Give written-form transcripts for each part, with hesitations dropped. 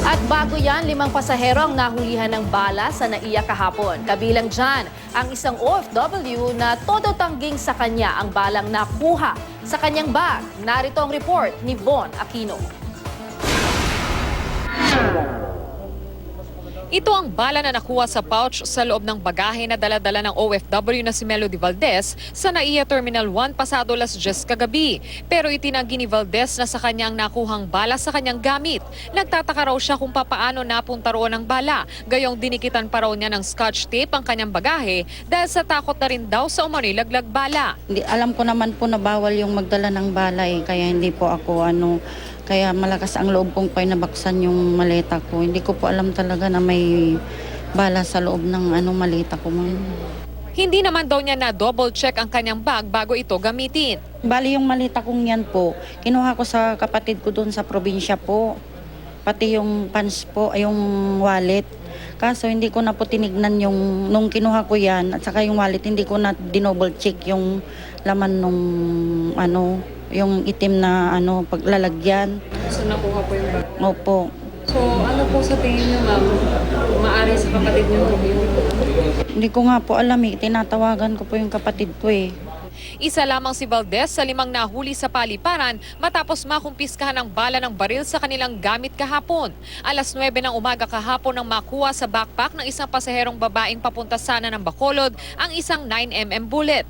At bago yan, 5 pasahero ang nahulihan ng bala sa NAIA kahapon. Kabilang dyan ang isang OFW na todo tangging sa kanya ang balang nakuha sa kanyang bag. Narito ang report ni Von Aquino. Ito ang bala na nakuha sa pouch sa loob ng bagahe na dala-dala ng OFW na si Melody Valdez sa NAIA Terminal 1 pasado 10:00 kagabi. Pero itinanggi ni Valdez na sa kanyang nakuhang bala sa kanyang gamit. Nagtataka raw siya kung papaano napunta roon ang bala. Gayong dinikitan pa raw niya ng scotch tape ang kanyang bagahe dahil sa takot na rin daw sa umano'y laglag bala. Hindi, alam ko naman po na bawal yung magdala ng bala kaya hindi po ako kaya malakas ang loob kong nabaksan yung maleta ko. Hindi ko po alam talaga na may bala sa loob ng maleta ko, ma'am. Hindi naman daw niya na double check ang kanyang bag bago ito gamitin. Bali yung maleta kong yan po, kinuha ko sa kapatid ko doon sa probinsya po. Pati yung pants po, yung wallet. Kaso hindi ko na po tinignan nung kinuha ko yan at saka yung wallet, hindi ko na dinouble check yung laman nung yung itim na paglalagyan. So nakuha po yung bag? Opo. So ano po sa tingin niyo, ma'am? Maaari sa kapatid niyo yun? Hindi ko nga po alam tinatawagan ko po yung kapatid ko Isa lamang si Valdez sa 5 nahuli sa paliparan matapos makumpiskahan ang bala ng baril sa kanilang gamit kahapon. 9:00 ng umaga kahapon nang makuha sa backpack ng isang pasaherong babaeng papunta sana ng Bacolod ang isang 9mm bullet.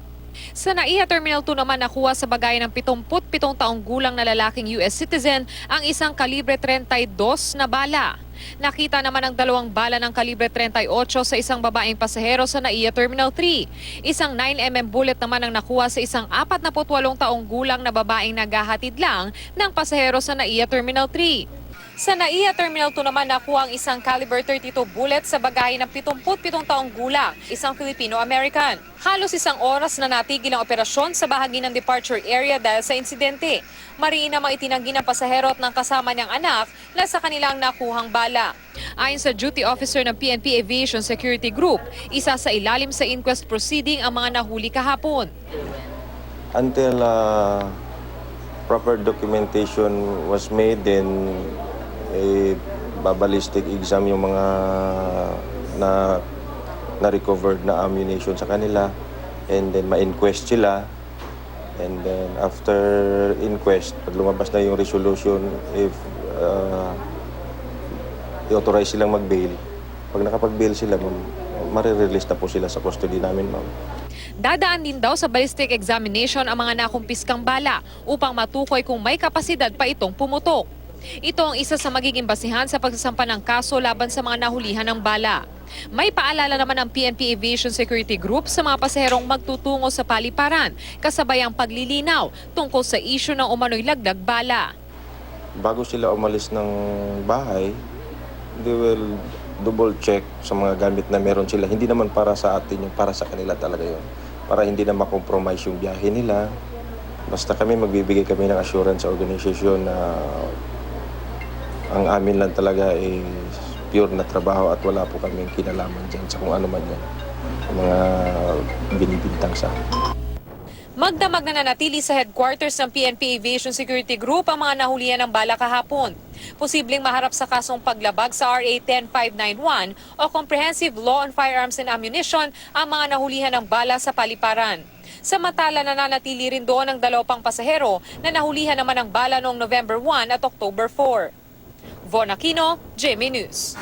Sa NAIA Terminal 2 naman nakuha sa bagahe ng 77 taong gulang na lalaking US citizen ang isang kalibre 32 na bala. Nakita naman ang 2 bala ng kalibre 38 sa isang babaeng pasahero sa NAIA Terminal 3. Isang 9mm bullet naman ang nakuha sa isang 48 taong gulang na babaeng naghahatid lang ng pasahero sa NAIA Terminal 3. Sa NAIA Terminal 2 naman nakuha ang isang caliber 32 bullet sa bagahe ng 77 taong gulang, isang Filipino-American. Halos 1 oras na natigil ang operasyon sa bahagi ng departure area dahil sa insidente. Mariin namang itinanggi ng pasahero at ng kasama niyang anak na sa kanilang nakuhang bala. Ayon sa duty officer ng PNP Aviation Security Group, isa sa ilalim sa inquest proceeding ang mga nahuli kahapon. Until proper documentation was made, then babalistic exam yung mga na-recovered na ammunition sa kanila, and then ma-inquest sila, and then after inquest, pag lumabas na yung resolution, if i-authorize silang mag-bail, pag nakapag-bail sila, marirelease na po sila sa custody namin, ma'am. Dadaan din daw sa ballistic examination ang mga nakumpiskang bala upang matukoy kung may kapasidad pa itong pumutok. Ito ang isa sa magiging basihan sa pagsasampa ng kaso laban sa mga nahulihan ng bala. May paalala naman ang PNP Aviation Security Group sa mga pasaherong magtutungo sa paliparan, kasabay ang paglilinaw tungkol sa issue ng umano'y lagdag bala. Bago sila umalis ng bahay, they will double check sa mga gamit na meron sila. Hindi naman para sa atin yung para sa kanila talaga yun. Para hindi na makompromise yung biyahe nila. Basta magbibigay kami ng assurance sa organisasyon na ang amin lang talaga is pure na trabaho at wala po kaming kinalaman dyan sa kung ano man yan. Mga binibintang sa amin. Magdamag na nanatili sa headquarters ng PNP Aviation Security Group ang mga nahulihan ng bala kahapon. Posibleng maharap sa kasong paglabag sa RA 10591 o Comprehensive Law on Firearms and Ammunition ang mga nahulihan ng bala sa paliparan. Samantala nananatili rin doon ang 2 pang pasahero na nahulihan naman ng bala noong November 1 at October 4. Von Aquino, GMA News.